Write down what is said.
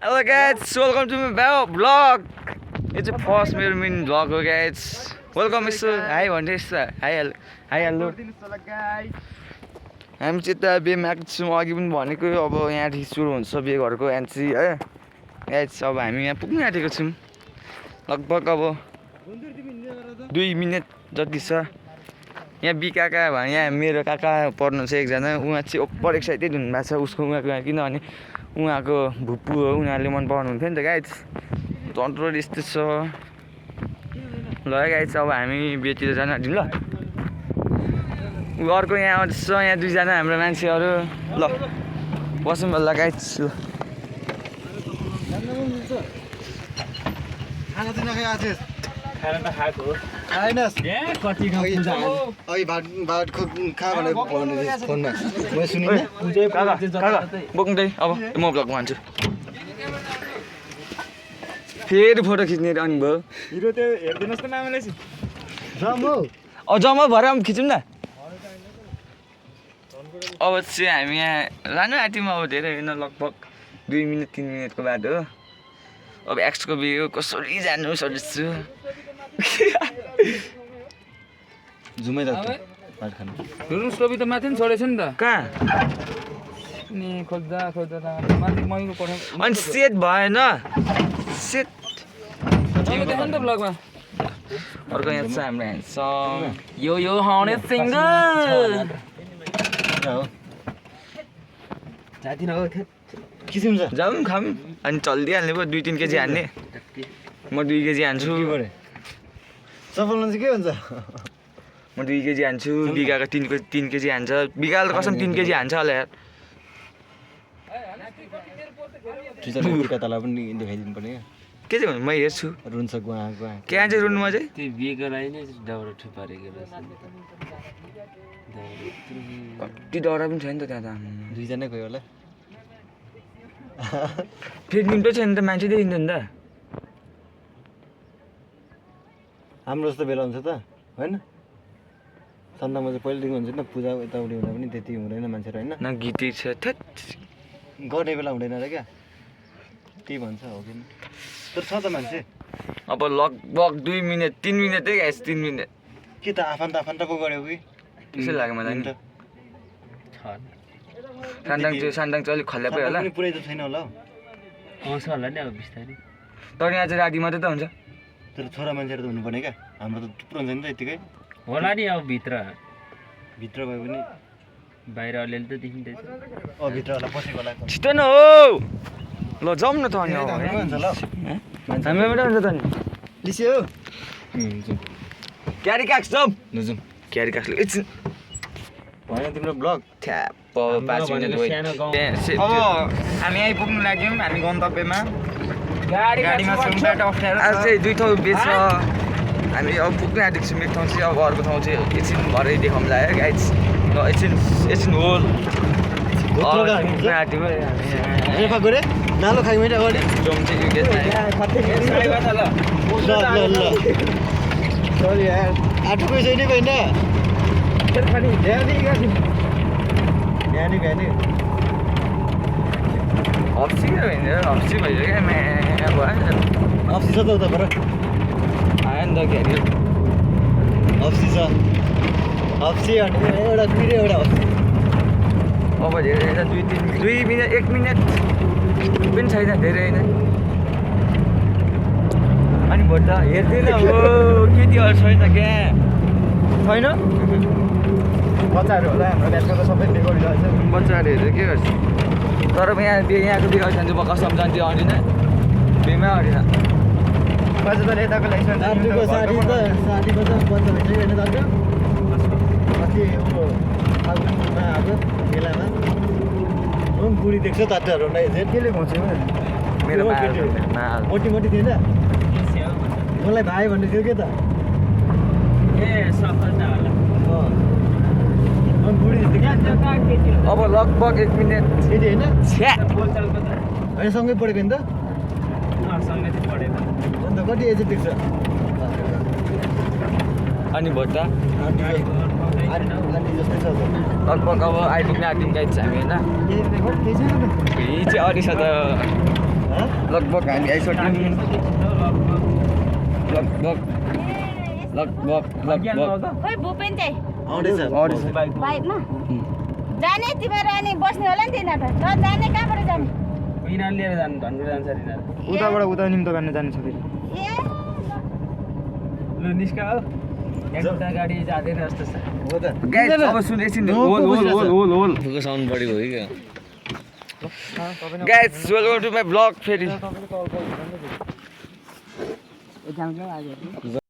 Hello guys, welcome to my vlog. It's a first मेरो mean vlog हो guys. Welcome Mr. Hi भन्दै छ. Hi hello. हामी चाहिँ त बिहेमा आएको छौँ अघि पनि भनेको अब यहाँदेखि सुरु हुन्छ बिहे घरको एन्ट्री है. गाइस अब हामी यहाँ पुग्न आँटेको छौँ. लगभग अब 2 मिनेट जति छ. यहाँ बी काका भने यहाँ मेरो काका पढ्नु छ एकजना उहाँ चाहिँ ओभर एक्साइटेड हुनुभएको छ उसको उहाँको किनभने उहाँको भुप्पू हो उनीहरूले मन पराउनु हुन्थ्यो नि त गाइस तन्त्र यस्तो छ ल गाइस अब हामी बेतिर जान आँट्यौँ ल अर्को यहाँ छ यहाँ दुईजना हाम्रो मान्छेहरू ल बसौँ ल गाइस ल खाना चाहिँ नखाइ आछेस खाना त खाएको हो आएनस् ए कति पूजा अघि भात खा भनेर फोनमा मैले सुनिनँ पूजा काका बोक्दै अब म भ्लग भन्छु फेरि फोटो खिच्ने अनि भयो हिरो त्यो हेर्दिनुहोस् त मामाले जम्मा भएर खिचौँ न अब चाहिँ हामी यहाँ लानु आँट्यौँ अब धेरै होइन लगभग 2 मिनट 3 मिनटको बाटो हो अब एक्सको बिहे कसरी जानु सोच्छु जुमै त भात खानु रुस टोपी त माथि पनि छोडेछ नि त कहाँ नि खोज्दा माथि मैको पठाउ अनि सेट भएन सेट तिमी देख नि त ब्लगमा अर्को यहाँ छ हाम्रो ह्यान्डसम यो हाउने सिङ्गल हो जादिन हो किसिम छ जाउँ खाऊँ अनि चलिदिइहाल्ने पो 2-3 केजी हान्ने म 2 केजी हान्छु सफलमा चाहिँ के हुन्छ म 2 केजी हान्छु बिगाको 3 केजी हान्छ बिगाल त कसम 3 केजी हान्छ होला यार टिचरको तला पनि देखाइदिनु पर्ने के चाहिँ भन्नु म हेर्छु रुन्छ गुवा के हान्छ रुनुमा चाहिँ त्यो बिगलाई नै दाउरा ठुपारेको रहेछ कति डरा पनि छैन त त्यहाँ त दुईजना गयो होला फेरि निम्तो छैन त मान्छे देखिन्छ नि त हाम्रो जस्तो बेला हुन्छ त होइन सन्दामा चाहिँ पहिलेदेखि हुन्छ नि पूजा यताउति हुँदा पनि त्यति हुँदैन मान्छेहरू होइन न गीतै छ थेट गर्ने बेला हुँदैन र क्या त्यही भन्छ हो कि तर छ त मान्छे अब लगभग 2 मिनट 3 मिनटै गाइस 3 मिनट के त आफन्त पो गऱ्यो कि त्यसै लाग्यो मलाई नि सान्दाङ चाहिँ अलिक खल्ल्या पऱ्यो होला पनि पुरै त छैन होला हौ आउँछ होला नि अब बिस्तारै तर यहाँ चाहिँ राति मात्रै त हुन्छ तर छोरा मान्छेहरू त हुनुपर्ने क्या हाम्रो त थुप्रो हुन्छ नि त यतिकै होला नि अब भित्र भित्र भए पनि बाहिर अलिअलि त देखिँदैछ भित्र होला बसेको होला छिटो न हो ल जाउँ न त अनि अब हुन्छ ल हामी पनि हुन्छ त नि लिस्यो क्यारी काक्स जाउँ नजाउँ क्यारी काक्सले एकछिन भएन तिम्रो ब्लग ठ्याप्प 5 मिनट भयो हामी आइपुग्नु लाग्यौँ हामी गन्तव्यमा गाडीमा छौँ बाटो अप्ठ्यारो आज चाहिँ 2 ठाउँ बेच हामी अब पुग्न आँटेको छौँ एक ठाउँ चाहिँ अब अर्को ठाउँ चाहिँ एकछिन भरे देखाउँला है गाइस ल एकछिन होल पुग्न आँट्यौँ रेफा गरे नालो खाइ मैले अगाडि जम चाहिँ यो ल आठो पैसा नै होइन बिहानी हप्सी हप्सी भइसक्यो क्या भयो अप्सी छ त उता पर आयो नि त क्यारी अप्सी छ अप्सी एउटा पिरे एउटा अप्सी अब धेरै 2 मिनट 1 मिनट पनि छैन धेरै होइन अनि भोट त हेर्दैन हो केटीहरू छैन क्या छैन बच्चाहरू होला हाम्रो ब्याचमा त सबै बिगारिरहेको छ बच्चाहरू हेरेर के गर्छ तर यहाँको बिगाड छ भने म कसम जान्थ्यो अडिन बिहेमा अडिन बच्चा त यताको लागि साथीको त बच्चा भइसक्यो होइन दाजु अस्ति फागुनमा आएको मेलामा हो बुढी देख्छ तात्याहरू केले घुम्छ मेरो मोटी थिएन मलाई भाइ भन्ने थियो के त ए सफलता होला बुढी अब लगभग 1 मिनट केटी होइन छ्या बोलचालको त होइन सँगै पढेको नि त सँगै चाहिँ पढेको अन्त कति एज देख्छ अनि भोट आन्टी जस्तै छ लगभग अब आइपुग्न आँट्यौँ गाइस हामी होइन केही छैन त फेरि चाहिँ अडिस त लगभग हामी आइसक्यौँ लगभग खोइ भुपेन चाहिँ आउँदैछ आउँदैछ। बाइकमा जाने तिमीहरू अनि बस्ने होला नि तिनीहरू त जाने कहाँबाट जाने यिनीहरू लिएर जानु भन्नु जान्छ यिनीहरू उताबाट उता निम्तो गर्न जानु छ फेरि ए लु निस्का हो एउटा गाडी जाँदैन जस्तो छ हो त गाइस अब सुन एकछिन होल फुको साउन्ड बढेको हो क्या guys welcome to my blog फेरि तपाईँले कल गर्नु